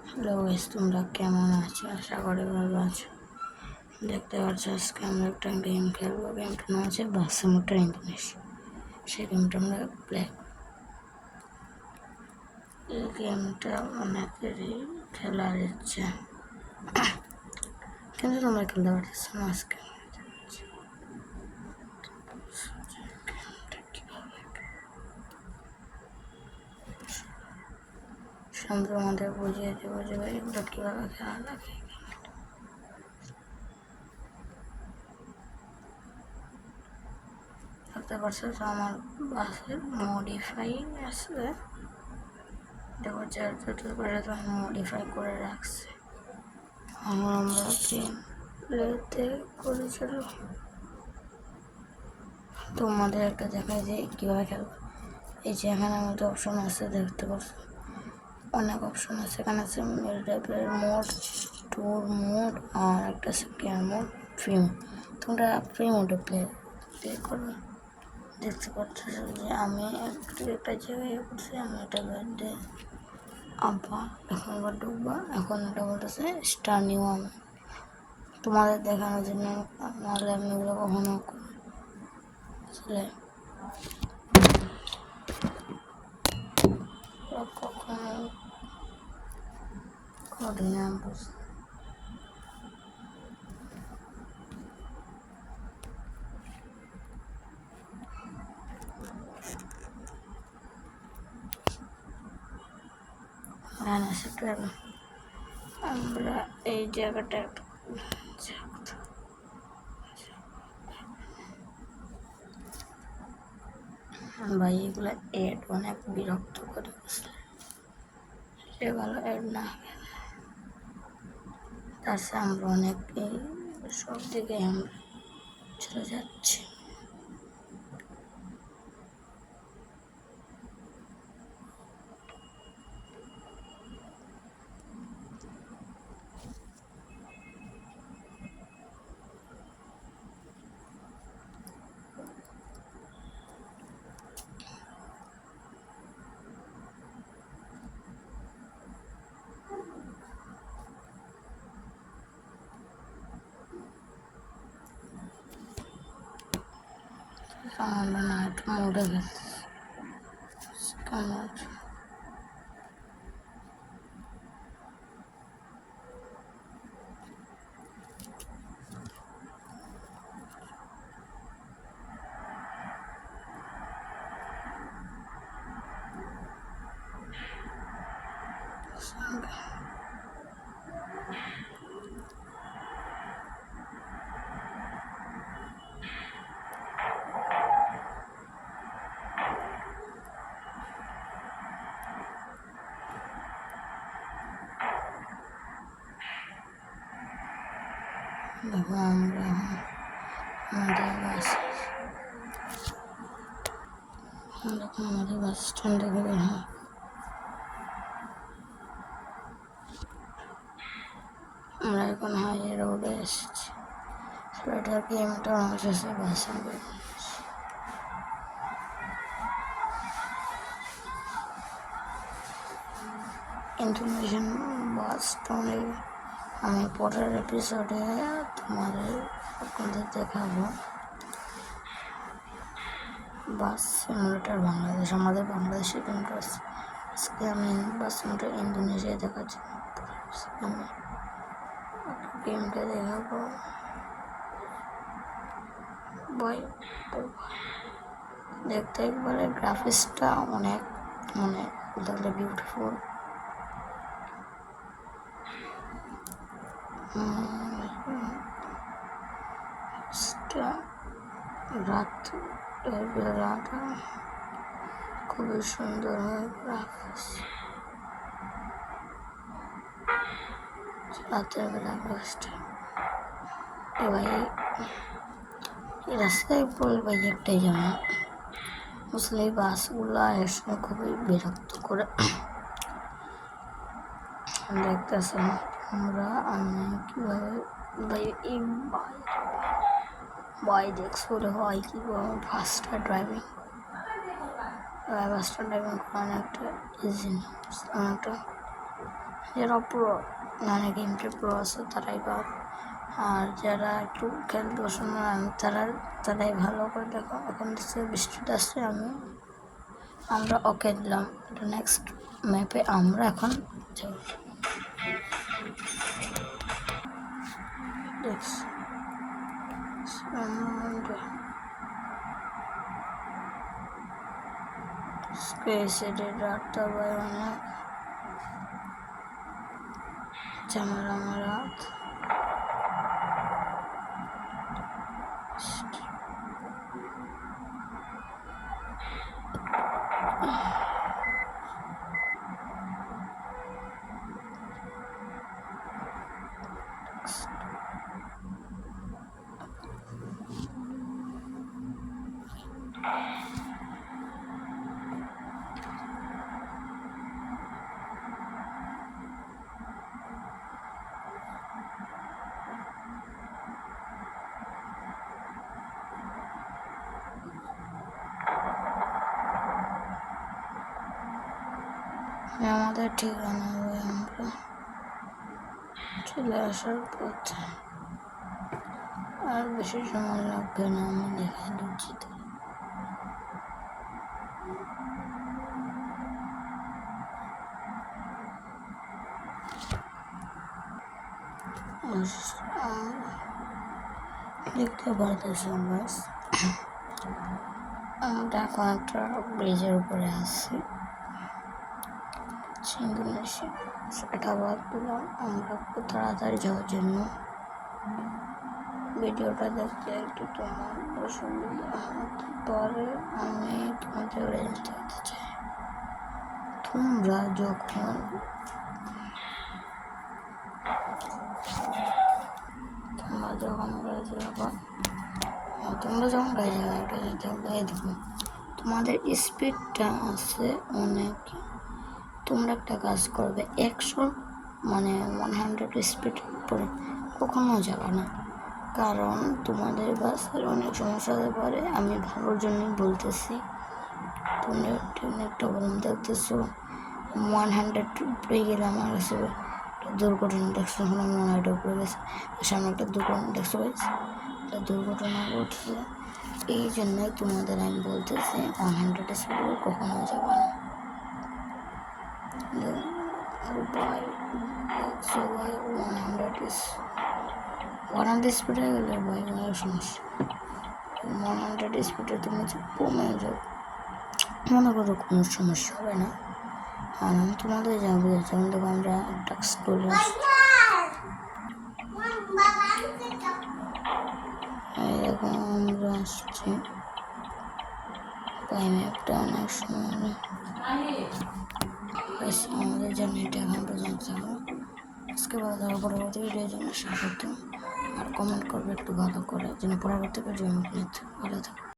Hello guys, তোমরা কেমন আছো? আশা করি ভালো আছো। দেখতে পাচ্ছ আজকে আমরা একটা গেম খেলবো। গেমটার নাম হচ্ছে বাস সিমুলেটর ইন্দোনেশিয়া। সেই গেমটা আমরা প্লে এই গেমটা অনেকেরই খেলার ইচ্ছে, কিন্তু তোমরা খেলতে পারতেছো না। আজকে সুন্দর আমাদের বুঝিয়ে দেবো যে এগুলো কীভাবে খেলা লাগে। দেখতে পাচ্ছ তো আমার বাসের মডিফাই আছে, দেখো চার্জারটার পাশে তো আমি মডিফাই করে রাখছি। আমরা গেম প্লেতে করেছিল। তোমাদের একটা দেখায় যে কীভাবে খেলবো। এই যে এখানে আমাদের অপশন আছে, দেখতে পাচ্ছ অনেক অপশন আছে। এখানে আছে টাইপের মোড, ট্যুর মোড, আর একটা আছে কেয়ার মোড, ফ্রি মোড। তোমরা ফ্রি মোডে প্লে করবে। দেখতে পাচ্ছ যে আমি একটা জায়গায় করছি, আমি এটা বার্থডে আব্বা। এখন আবার ঢুকবা। এখন এটা বলতেছে স্টার নিউ। আমি তোমাদের দেখানোর জন্য, নাহলে আমি এগুলো কখনো আসলে কখনো করি না। আমরা এই জায়গাটা ভাই, এগুলো এড অনেক বিরক্ত করে বসলে সেগুলো এড না, তাছাড়া আমরা অনেক সব দিকে আমরা চলে যাচ্ছি। আমরা নাইট মোডে গেছি। দেখো আমরা আমাদের বাস, দেখো আমাদের বাস স্ট্যান্ডে গেলে। হ্যাঁ, আমরা এখন হাই রোডে এসেছি। সেটার গেমটা অবশেষে বাসে ইনফরমেশন বাস স্ট্যান্ডে। আমি পরের এপিসোডে আপনাদের দেখাবো বাস সিমুলেটর বাংলাদেশ। আমাদের বাংলাদেশের গেমটা আছে। আজকে আমি বাস সিমুলেটর ইন্দোনেশিয়া দেখাচ্ছি। আমি গেমটা দেখাবো। ভাই দেখতে একবারে গ্রাফিক্সটা অনেক মানে দেখলে বিউটিফুল। রাত বেলাটা খুবই সুন্দর হয় গ্রাফিক্স। রাতের বেলা গ্রাফিক্সটা ভাই রাস্তায় বলবো একটাই যেমন বুঝলে বাসগুলো এসে খুবই বিরক্ত করে দেখতেছে। আমরা আমি কীভাবে ভাই এই ভাই দেখছো রে ভাই কীভাবে ফাস্টার ড্রাইভিং করা অনেকটা ইজি, অনেকটা যারা প্রো মানে গেম প্লে প্রো আছে তারাই পাবে, আর যারা একটু খেলতে পছন্দ তারাই ভালো করে দেখো। এখন দিচ্ছে বৃষ্টিটা আসছে, আমরা ওকে দিলাম। নেক্সট ম্যাপে আমরা এখন যাব। রাতটা ভাই অনেক ঝামেলা রাত। আমাদের ঠিকানা হবে আমরা চলে আসার পথে, আর বেশি সময় লাগবে না, আমি দেখাই দিচ্ছি। দেখতে পারতেছি বাস, আমরা এখন একটা ব্রিজের উপরে আছি। সেটা বাদ দিলাম, আমরা খুব তাড়াতাড়ি যাওয়ার জন্য। ভিডিওটা দেখতে একটু তোমার অসুবিধা হতে পারে, আমি তোমাদের জানতে চাই তোমরা যখন গাড়ি দেখো, তোমাদের স্পিডটা আছে অনেক। তোমরা একটা কাজ করবে, 100 মানে 100 স্পিড পরে কখনো যাবে না, কারণ তোমাদের বাসের অনেক সমস্যা হতে পারে। আমি ভালোর জন্যই বলতেছি। তোমরা একটা বলুন দেখতেছো 100 উপরে গেলে আমার কাছে দুর্ঘটনা দেখছো, এখন আমি 100 উপরে গেছে, সামনে একটা দুর্ঘটনা দেখছো, একটা দুর্ঘটনা ঘটছে। এই জন্যই তোমাদের আমি বলতেছি 100 স্পিডে কখনো যাবে না। ভাই 100 স্পিডে গেলে ভাই অনেক সমস্যা। 100 স্পিডে তুমি কমে যাও, মনে করো কোনো সমস্যা হবে না। আর আমি তোমাদের যাবো, যেমন দেখো আমরা একটা স্কুলে এরকম আমরা আসছি, ম্যাপটা অনেক সময় আমাদের জার্নিটা এখন পর্যন্ত যাবো। আজকে ভালো থাকো, পরবর্তী ভিডিওর জন্য স্বাগত, আর কমেন্ট করবে একটু ভালো করে, যেন পরবর্তী ভিডিও ভালো থাকো।